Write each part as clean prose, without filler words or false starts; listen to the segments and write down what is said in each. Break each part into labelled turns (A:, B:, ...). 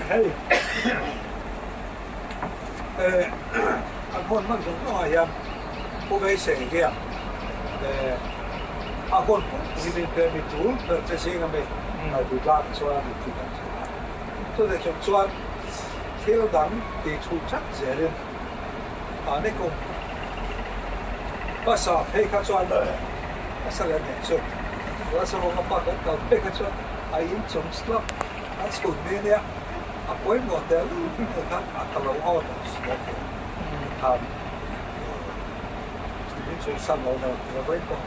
A: hey anh hôn mang giống nó hiền cô bé sẽ kia anh hôn thì mình về mình chú được cái gì cái mình ở bị lạc cho anh thì tôi để chọn cho thiếu đắng thì chú chắc dễ lên này cũng bắt sao hay khác cho anh bắt sao lên này chứ bắt sao mà bắt cái tàu hay khác cho anh in trong slot anh xuống đây nè anh quay ngọn đèn anh ăn lâu hơn rồi mình chơi săn lâu rồi nó vẫn còn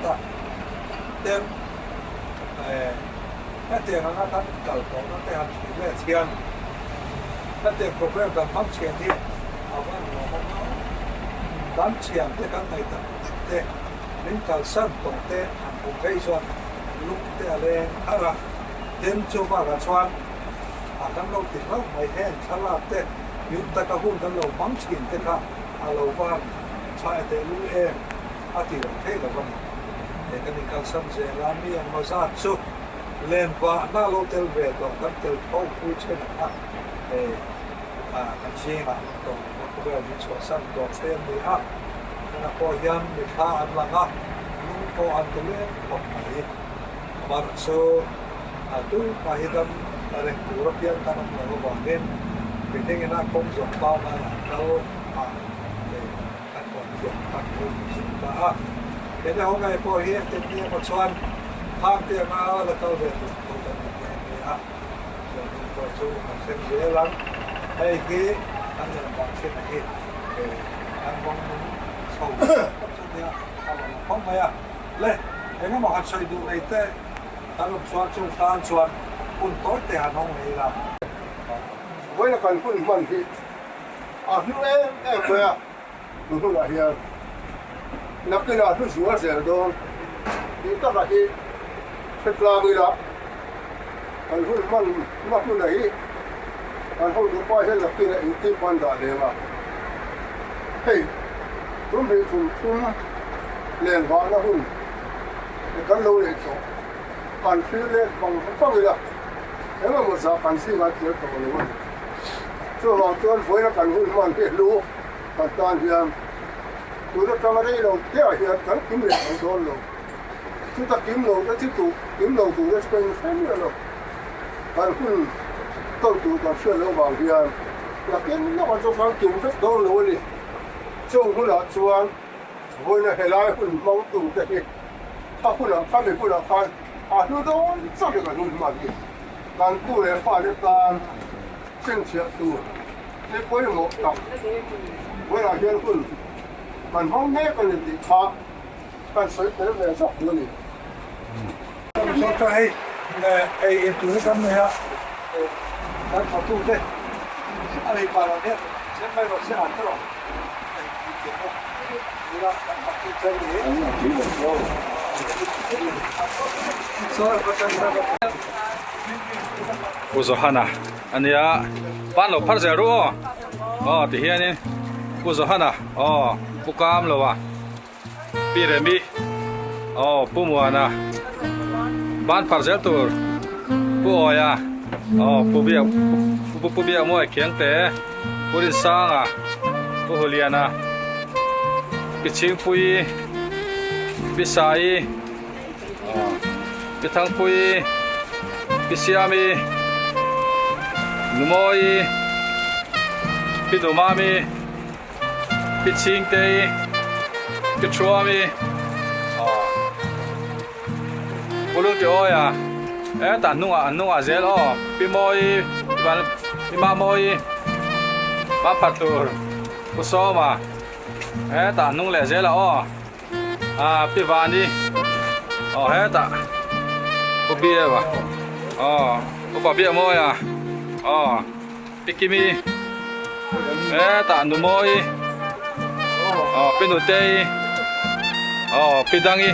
A: đó đêm cái tiền nó đang cầu có nó cái hàng chuyển lên tiền cái tiền problem là mắm tiền đi ở bên nó đám tiền cái này thì mình cầu săn tổng thế hàng cũng gây cho lúc thế lên ra đêm cho vào là xoan đang lâu thì lâu mày hẹn sao làm thế nhưng ta có hôm đang lâu mắm tiền thế cả lâu vào chạy thế lúc em thì thế là vậy để cái mình cầu săn dễ làm đi ăn mà ra chút lên và na lô tel về đó các tel thâu vui chơi nè cái gì mà đó có vẻ như cho săn đó xem đi nó có hiền để ta ăn là nhưng có ăn cái này không phải mà số tu mà hiện tại là của European ta nó là vào bên vì thế nó không dùng bao mà đâu để ăn còn dùng ăn thôi ta thế nên hôm nay có hiện tượng như một số ăn hàng tiền mà là tao về tụi tao về rồi tôi chú xem dễ lắm hay cái anh là bằng cái này để anh mong sầu không cho dia không phải lên thế nó mà ăn xoay đủ này thế ta làm xoan chung tan xoan kun tối thì ăn không này là
B: với là cần kun mình thì lúc em về tôi không lại hiện nó cái nào tôi sửa sẽ đâu thì tất cả cái thật là người đó anh không mất đấy anh không được coi hết là cái này cái quan trọng đấy mà hey tôi bị thùng liền vào nó hùng cái lâu này chỗ còn phía lên bằng không người đó thế mà một giờ còn xin mà chưa có người luôn cho họ tôi với nó cần hùng mà cái lúa còn toàn thì tôi đã trong đây rồi thế ở hiện cắn kiếm liền không thôi rồi chúng ta kiếm đầu đã tiếp tục kiếm đầu tủ đã quanh phép nữa rồi còn cũng tôi tủ còn chưa lâu vào thì là cái nó còn trong phòng chúng rất tốt rồi đi chung cũng là chuan với là hệ lai cũng mong tủ cái ta cũng là phát được cũng là phát lúc đó sao được cái luôn mà đi còn tủ này phát được ta chân chết tủ cái cuối một đọc với là hiện cũng còn không nghe còn gì khác còn sấy tới về sọc luôn đi
A: cho hay em tuổi năm này đang học tu thế anh ấy bảo là thế sẽ may vào sẽ ăn thôi
C: Uzohana, ania pan lo par zero, thì hiện nay Uzohana, bukam lo wa, piremi, pumuana, ban par zero tur, puoya, pubia mo kiang te, purin sanga, puhuliana, piching pui, pisai, pitang pui, pisiami, numoi, pidomami, piching te, pichuami, ulung ti oya, ta nunga zelo, pimoi, pimamoi, papatur, kusoma, ta nung le zelo, pivani, ta, kubia ba, kubia moya, pikimi, ta numoi, pinutei, pidangi,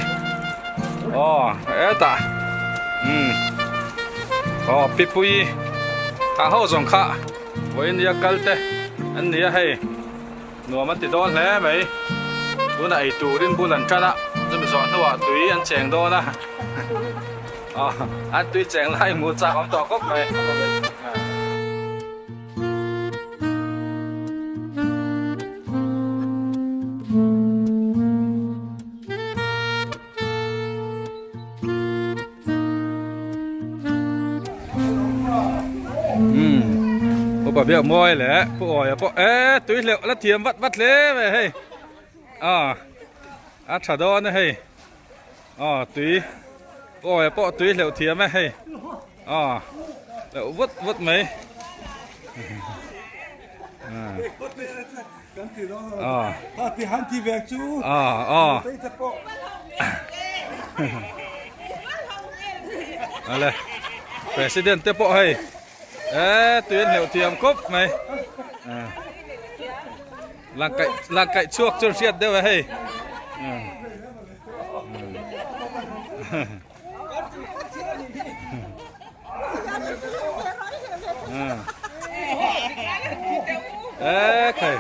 C: ta, pipui, hao zong kha, với nia kalte, anh nia hay, nua mất tiền đón lẽ mấy, bữa này tủ đến bulan chana, rồi mình dọn hoa tùy ăn chèn đô na. อ๋ออันตุ้ยแจงไล่หมูจากอมต่อก็ไปพวกเบี้ยมวยแหละพวกอ๋อยพวกตุ้ยเหลวแล้วเทียมวัดเล่ไปเฮ้ยอัดฉาดอนนะเฮ้ยตุ้ยพวกอ๋อยพวกตุ้ยเหลวเทียมไหมเฮ้ยแล้ววัดไหม
A: die Hand die weg zu.
C: Allez, President tiếp bộ hay. Tuyến hiệu thiềm cúp mày. Làng cậy chuộc cho xiết đâu vậy hay. Khởi.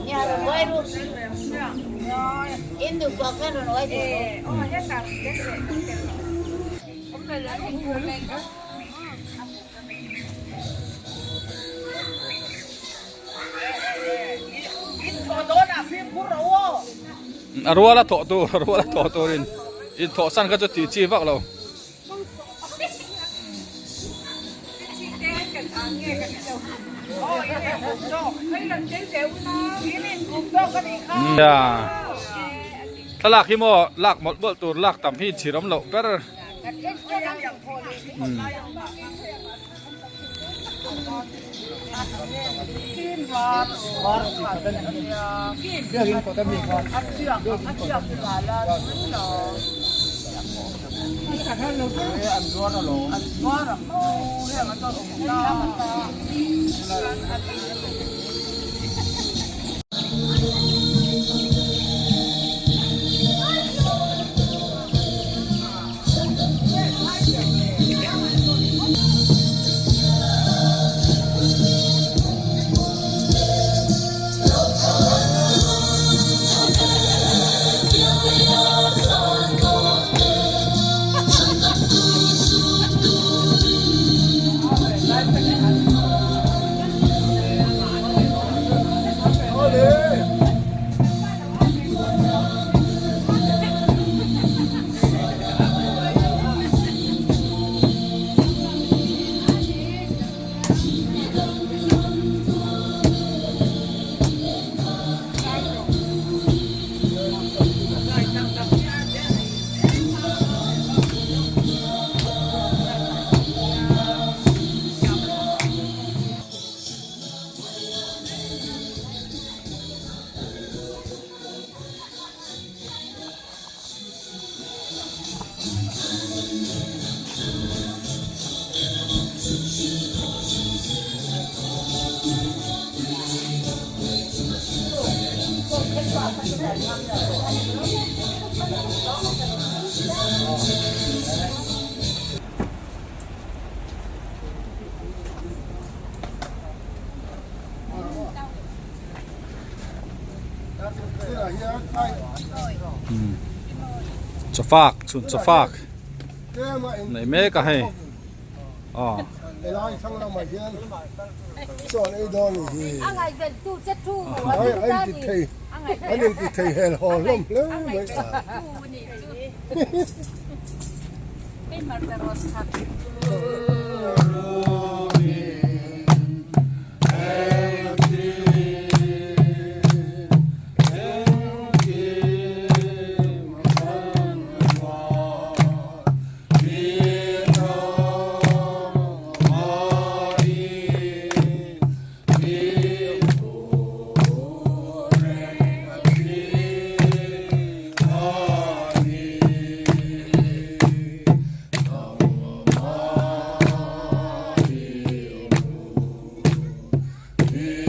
D: Nhà rồi quay luôn. Em được quạt cái rồi nói gì?
C: Rua là thọ tu in thọ san cái cho tỷ chi vác lâu.ถ้าลากขี้โม่ลากหมดเบิกตัวลากต่ำพี่ฉีดน้ำเหลวก็จะฟากสุนจะฟากไหนแม่ก็ให้
B: ไอ้ร้อยช่างเรามาเยอะสอนไอ้ดอนนี่
D: Anh ngày gần tu chất tu.
B: ไอ้ติดไทยไอ้หนึ่งติดไทยแห่หอล่มเลยไม่
D: Bên mặt là rồi thật.
C: Bye.